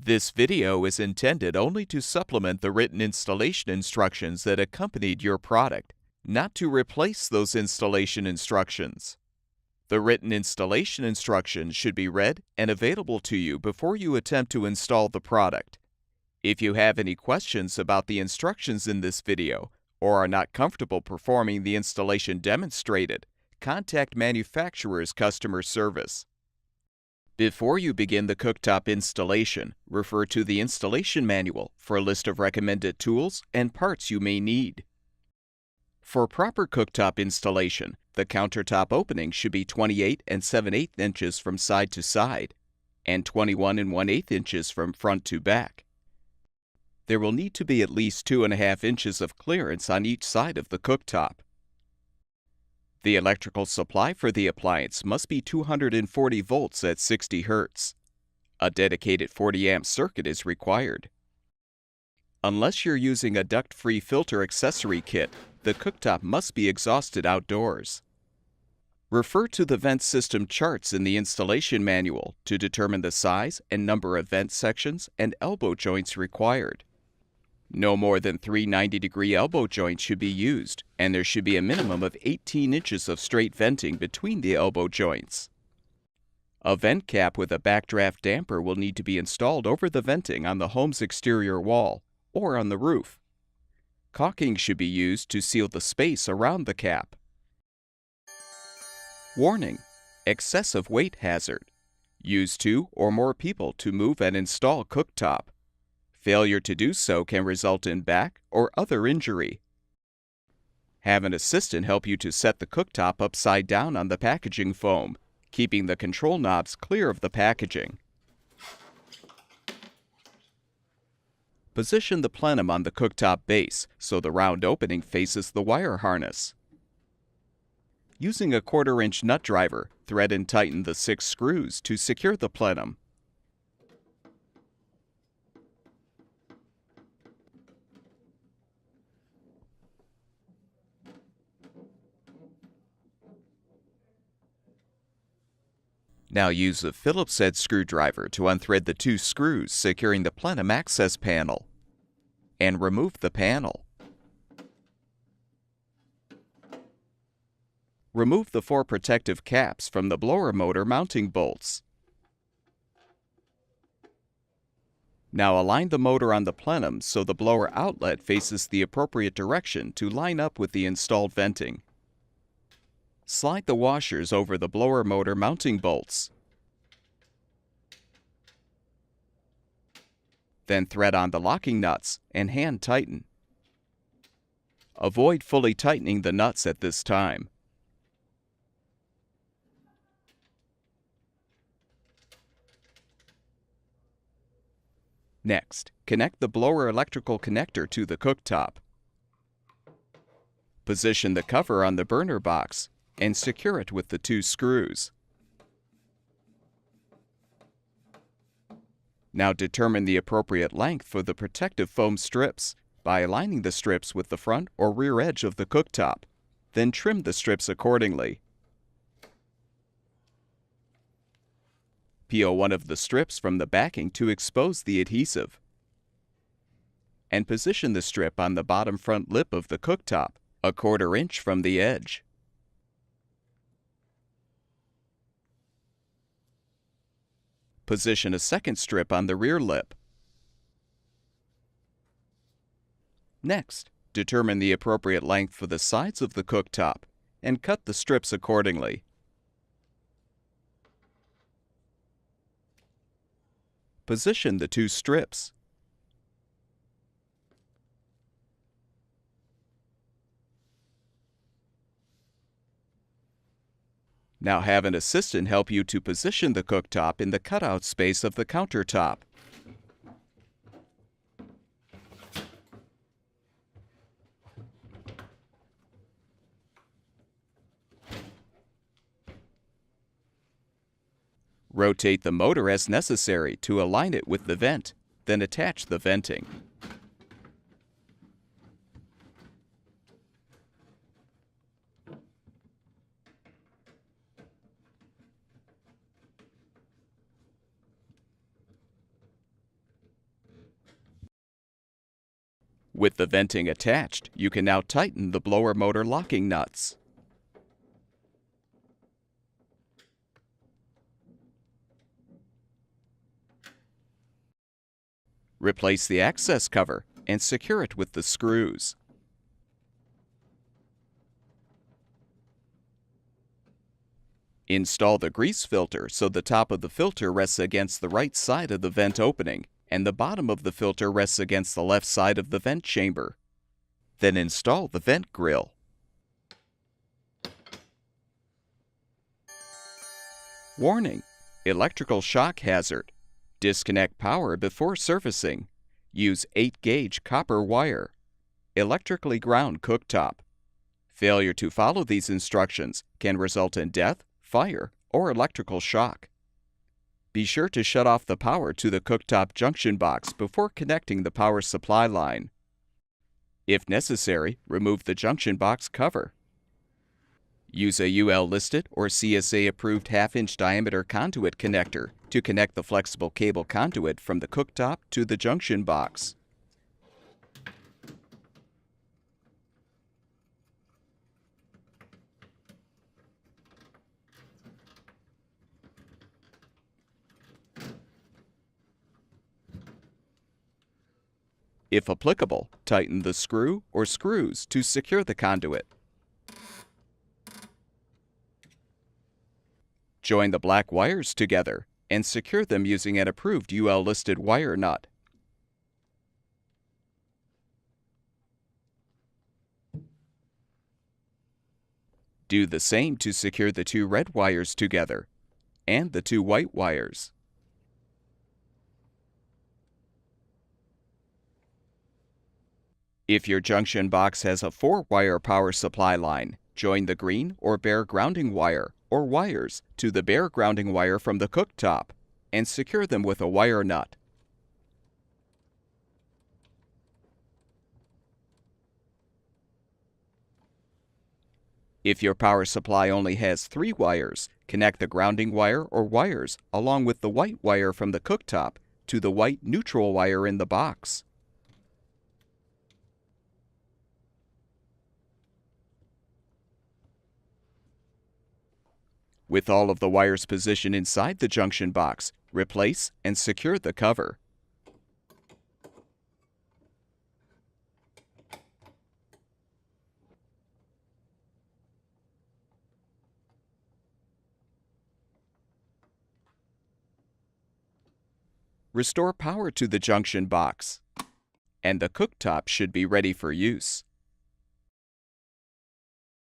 This video is intended only to supplement the written installation instructions that accompanied your product, not to replace those installation instructions. The written installation instructions should be read and available to you before you attempt to install the product. If you have any questions about the instructions in this video or are not comfortable performing the installation demonstrated, contact manufacturer's customer service. Before you begin the cooktop installation, refer to the installation manual for a list of recommended tools and parts you may need. For proper cooktop installation, the countertop opening should be 28 7/8 inches from side to side and 21 1/8 inches from front to back. There will need to be at least 2.5 inches of clearance on each side of the cooktop. The electrical supply for the appliance must be 240 volts at 60 Hz. A dedicated 40 amp circuit is required. Unless you're using a duct-free filter accessory kit, the cooktop must be exhausted outdoors. Refer to the vent system charts in the installation manual to determine the size and number of vent sections and elbow joints required. No more than 3 90-degree elbow joints should be used, and there should be a minimum of 18 inches of straight venting between the elbow joints. A vent cap with a backdraft damper will need to be installed over the venting on the home's exterior wall or on the roof. Caulking should be used to seal the space around the cap. Warning: excessive weight hazard. Use 2 or more people to move and install cooktop. Failure to do so can result in back or other injury. Have an assistant help you to set the cooktop upside down on the packaging foam, keeping the control knobs clear of the packaging. Position the plenum on the cooktop base so the round opening faces the wire harness. Using a 1/4 inch nut driver, thread and tighten the 6 screws to secure the plenum. Now use a Phillips head screwdriver to unthread the 2 screws securing the plenum access panel, and remove the panel. Remove the 4 protective caps from the blower motor mounting bolts. Now align the motor on the plenum so the blower outlet faces the appropriate direction to line up with the installed venting. Slide the washers over the blower motor mounting bolts. Then thread on the locking nuts and hand tighten. Avoid fully tightening the nuts at this time. Next, connect the blower electrical connector to the cooktop. Position the cover on the burner box and secure it with the 2 screws. Now determine the appropriate length for the protective foam strips by aligning the strips with the front or rear edge of the cooktop. Then trim the strips accordingly. Peel one of the strips from the backing to expose the adhesive. And position the strip on the bottom front lip of the cooktop, a 1/4 inch from the edge. Position a second strip on the rear lip. Next, determine the appropriate length for the sides of the cooktop and cut the strips accordingly. Position the 2 strips. Now have an assistant help you to position the cooktop in the cutout space of the countertop. Rotate the motor as necessary to align it with the vent, then attach the venting. With the venting attached, you can now tighten the blower motor locking nuts. Replace the access cover and secure it with the screws. Install the grease filter so the top of the filter rests against the right side of the vent opening and the bottom of the filter rests against the left side of the vent chamber. Then install the vent grill. Warning: electrical shock hazard. Disconnect power before servicing. Use 8-gauge copper wire. Electrically ground cooktop. Failure to follow these instructions can result in death, fire, or electrical shock. Be sure to shut off the power to the cooktop junction box before connecting the power supply line. If necessary, remove the junction box cover. Use a UL-listed or CSA-approved half-inch diameter conduit connector to connect the flexible cable conduit from the cooktop to the junction box. If applicable, tighten the screw or screws to secure the conduit. Join the black wires together and secure them using an approved UL-listed wire nut. Do the same to secure the 2 red wires together and the 2 white wires. If your junction box has a 4-wire power supply line, join the green or bare grounding wire or wires to the bare grounding wire from the cooktop and secure them with a wire nut. If your power supply only has 3 wires, connect the grounding wire or wires along with the white wire from the cooktop to the white neutral wire in the box. With all of the wires positioned inside the junction box, replace and secure the cover. Restore power to the junction box, and the cooktop should be ready for use.